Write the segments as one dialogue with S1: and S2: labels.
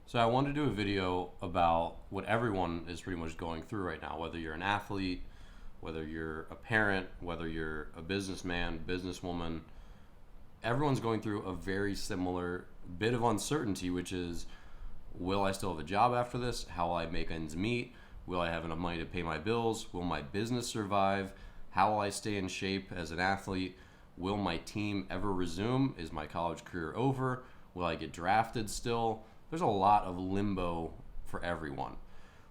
S1: So I wanted to do a video about what everyone is pretty much going through right now, whether you're an athlete, whether you're a parent, whether you're a businessman, businesswoman. Everyone's going through a very similar bit of uncertainty, which is, will I still have a job after this? How will I make ends meet? Will I have enough money to pay my bills? Will my business survive? How will I stay in shape as an athlete? Will my team ever resume? Is my college career over? Will I get drafted still? There's a lot of limbo for everyone.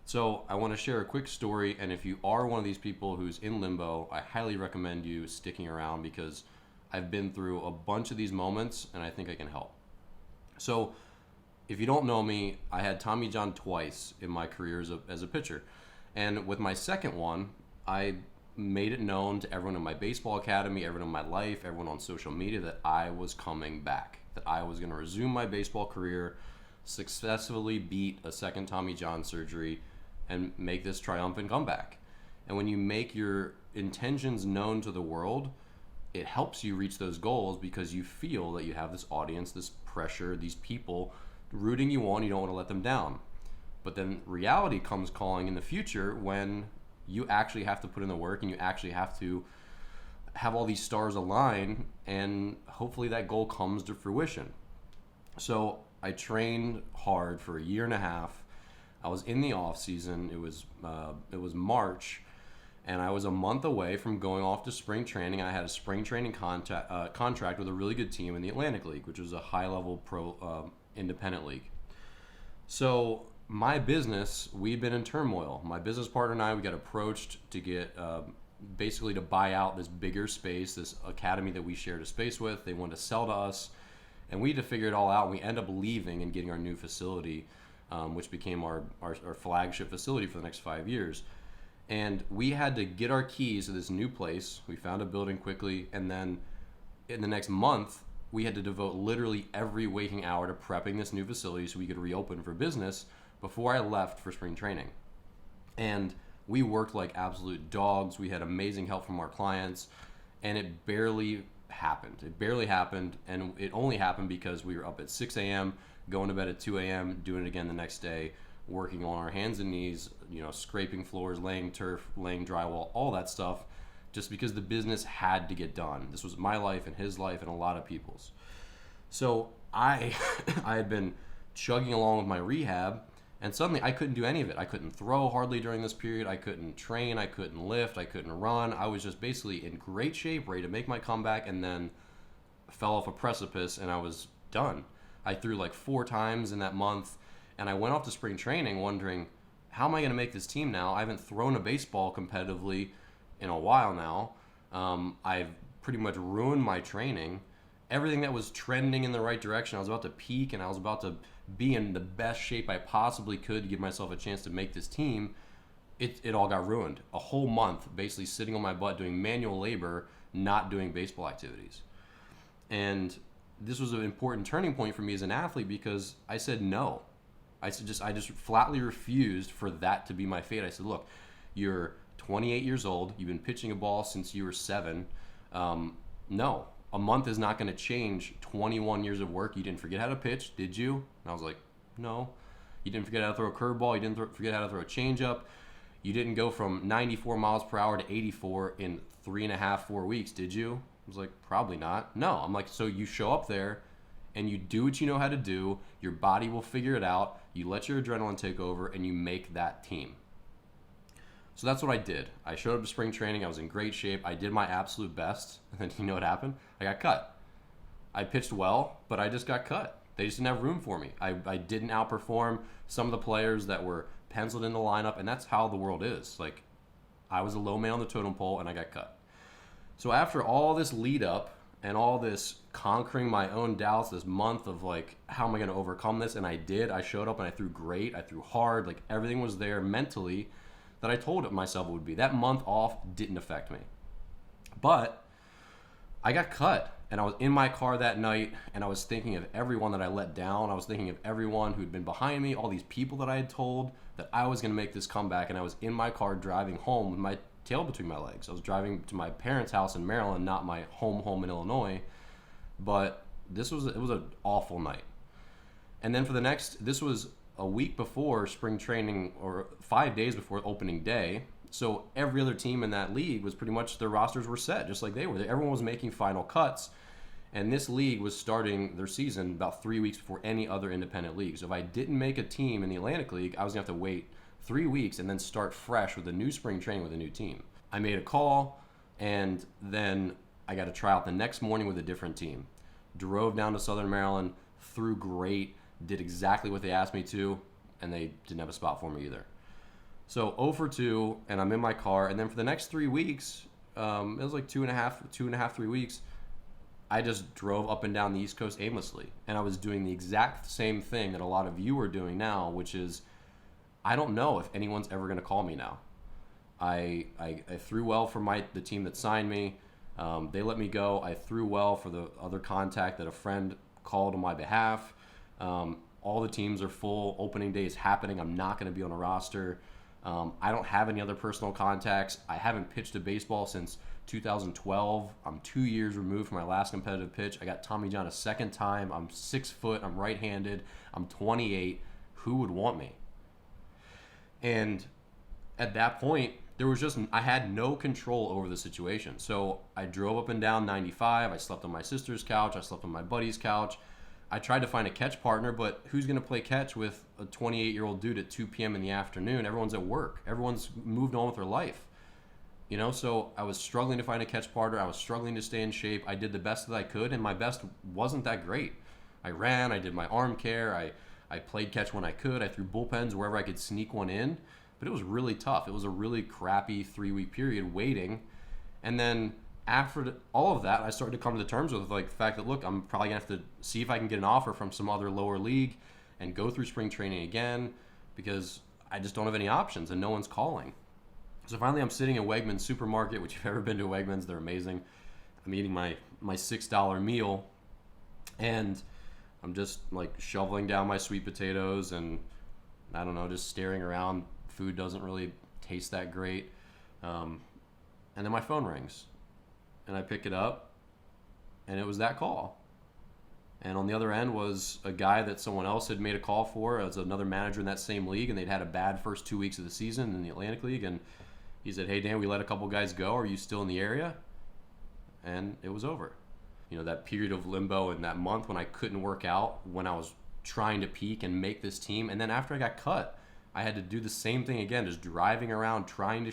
S1: So I want to share a quick story, and if you are one of these people who's in limbo, I highly recommend you sticking around because I've been through a bunch of these moments and I think I can help. So if you don't know me, I had Tommy John twice in my career as a pitcher. And with my second one, I made it known to everyone in my baseball academy, everyone in my life, everyone on social media that I was coming back, that I was going to resume my baseball career, successfully beat a second Tommy John surgery, and make this triumphant comeback. And when you make your intentions known to the world, it helps you reach those goals because you feel that you have this audience, this pressure, these people rooting you on. You don't want to let them down. But then reality comes calling in the future when you actually have to put in the work and you actually have to have all these stars align, and hopefully that goal comes to fruition. So I trained hard for a year and a half. I was in the off season. It was March, and I was a month away from going off to spring training. I had a spring training contract with a really good team in the Atlantic League, which was a high-level pro independent league. So my business, we'd been in turmoil. My business partner and I, we got approached to get basically to buy out this bigger space, this academy that we shared a space with. They wanted to sell to us, and we had to figure it all out. And we ended up leaving and getting our new facility, which became our flagship facility for the next 5 years. And we had to get our keys to this new place. We found a building quickly, and then in the next month, we had to devote literally every waking hour to prepping this new facility so we could reopen for business before I left for spring training. And we worked like absolute dogs. We had amazing help from our clients, and it barely happened. It barely happened, and it only happened because we were up at 6 a.m., going to bed at 2 a.m., doing it again the next day, working on our hands and knees, scraping floors, laying turf, laying drywall, all that stuff, just because the business had to get done. This was my life and his life and a lot of people's. So I had been chugging along with my rehab, and suddenly I couldn't do any of it. I couldn't throw hardly during this period. I couldn't train. I couldn't lift. I couldn't run. I was just basically in great shape, ready to make my comeback, and then fell off a precipice, and I was done. I threw like 4 times in that month, and I went off to spring training wondering, how am I going to make this team now? I haven't thrown a baseball competitively in a while now. I've pretty much ruined my training. Everything that was trending in the right direction, I was about to peak, and I was about to be in the best shape I possibly could to give myself a chance to make this team. It all got ruined. A whole month basically sitting on my butt doing manual labor, not doing baseball activities. And this was an important turning point for me as an athlete because I said no. I just flatly refused for that to be my fate. I said, look, you're 28 years old. You've been pitching a ball since you were 7. No, a month is not going to change 21 years of work. You didn't forget how to pitch, did you? And I was like, no. You didn't forget how to throw a curveball. You didn't forget how to throw a changeup. You didn't go from 94 miles per hour to 84 in 3.5, 4 weeks, did you? I was like, probably not. No. I'm like, so you show up there and you do what you know how to do. Your body will figure it out. You let your adrenaline take over and you make that team. So that's what I did. I showed up to spring training. I was in great shape. I did my absolute best. And then you know what happened? I got cut. I pitched well, but I just got cut. They just didn't have room for me. I didn't outperform some of the players that were penciled in the lineup, and that's how the world is. Like, I was a low man on the totem pole, and I got cut. So after all this lead up and all this conquering my own doubts, this month of like, how am I going to overcome this? And I did. I showed up and I threw great. I threw hard. Like, everything was there mentally that I told myself it would be. That month off didn't affect me. But I got cut, and I was in my car that night, and I was thinking of everyone that I let down. I was thinking of everyone who'd been behind me, all these people that I had told that I was going to make this comeback, and I was in my car driving home with my tail between my legs. I was driving to my parents' house in Maryland, not my home in Illinois. But it was an awful night. And then this was a week before spring training, or 5 days before opening day. So every other team in that league was pretty much, their rosters were set just like they were. Everyone was making final cuts. And this league was starting their season about 3 weeks before any other independent league. So if I didn't make a team in the Atlantic League, I was going to have to wait 3 weeks and then start fresh with a new spring training with a new team. I made a call, and then I got to try out the next morning with a different team. Drove down to Southern Maryland, threw great, did exactly what they asked me to, and they didn't have a spot for me either. So 0 for 2, and I'm in my car. And then for the next 3 weeks, it was like 3 weeks, I just drove up and down the East Coast aimlessly. And I was doing the exact same thing that a lot of you are doing now, which is, I don't know if anyone's ever going to call me now. I threw well for the team that signed me. They let me go. I threw well for the other contact that a friend called on my behalf. All the teams are full. Opening day is happening. I'm not going to be on a roster. I don't have any other personal contacts. I haven't pitched a baseball since 2012. I'm 2 years removed from my last competitive pitch. I got Tommy John a second time. I'm 6 foot. I'm right-handed. I'm 28. Who would want me? And at that point, I had no control over the situation. So I drove up and down 95. I slept on my sister's couch. I slept on my buddy's couch. I tried to find a catch partner, but who's going to play catch with a 28-year-old dude at 2 p.m. in the afternoon? Everyone's at work. Everyone's moved on with their life. So I was struggling to find a catch partner. I was struggling to stay in shape. I did the best that I could, and my best wasn't that great. I ran. I did my arm care. I played catch when I could. I threw bullpens wherever I could sneak one in. But it was really tough. It was a really crappy 3-week period waiting. And then after all of that, I started to come to terms with the fact that, look, I'm probably going to have to see if I can get an offer from some other lower league and go through spring training again, because I just don't have any options and no one's calling. So finally I'm sitting in Wegmans supermarket, which if you've ever been to Wegmans, they're amazing. I'm eating my $6 meal, and I'm just shoveling down my sweet potatoes and, I don't know, just staring around. Food doesn't really taste that great. And then my phone rings, and I pick it up, and it was that call. And on the other end was a guy that someone else had made a call for as another manager in that same league, and they'd had a bad first 2 weeks of the season in the Atlantic League. And he said, "Hey, Dan, we let a couple guys go. Are you still in the area?" And it was over. That period of limbo and that month when I couldn't work out, when I was trying to peak and make this team. And then after I got cut, I had to do the same thing again, just driving around, trying to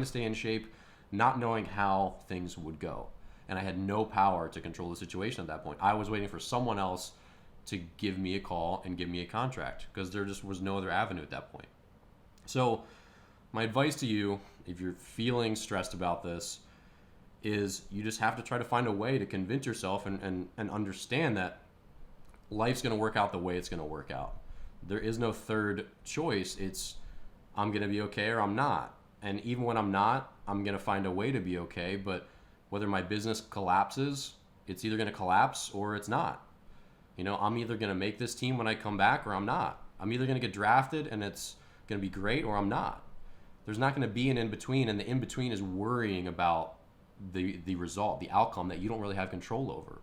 S1: stay in shape, not knowing how things would go. And I had no power to control the situation at that point. I was waiting for someone else to give me a call and give me a contract, because there just was no other avenue at that point. So my advice to you, if you're feeling stressed about this, is you just have to try to find a way to convince yourself and understand that life's going to work out the way it's going to work out. There is no third choice. It's, I'm going to be okay or I'm not. And even when I'm not, I'm going to find a way to be okay. But whether my business collapses, it's either going to collapse or it's not. I'm either going to make this team when I come back or I'm not. I'm either going to get drafted and it's going to be great or I'm not. There's not going to be an in-between, and the in-between is worrying about the result, the outcome that you don't really have control over.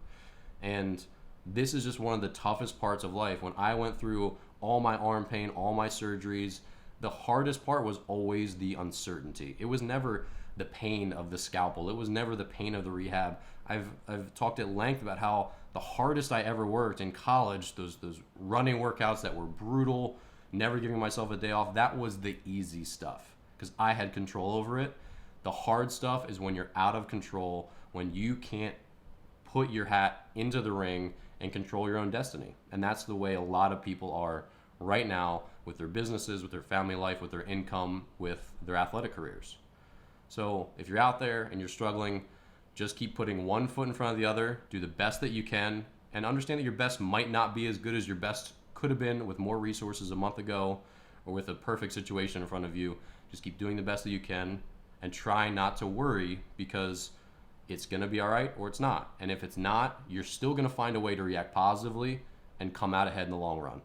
S1: And this is just one of the toughest parts of life. When I went through all my arm pain, all my surgeries, the hardest part was always the uncertainty. It was never the pain of the scalpel. It was never the pain of the rehab. I've talked at length about how the hardest I ever worked in college, those running workouts that were brutal, never giving myself a day off, that was the easy stuff because I had control over it. The hard stuff is when you're out of control, when you can't put your hat into the ring and control your own destiny. And that's the way a lot of people are right now with their businesses, with their family life, with their income, with their athletic careers. So if you're out there and you're struggling, just keep putting one foot in front of the other, do the best that you can, and understand that your best might not be as good as your best could have been with more resources a month ago or with a perfect situation in front of you. Just keep doing the best that you can and try not to worry, because it's going to be all right or it's not. And if it's not, you're still going to find a way to react positively and come out ahead in the long run.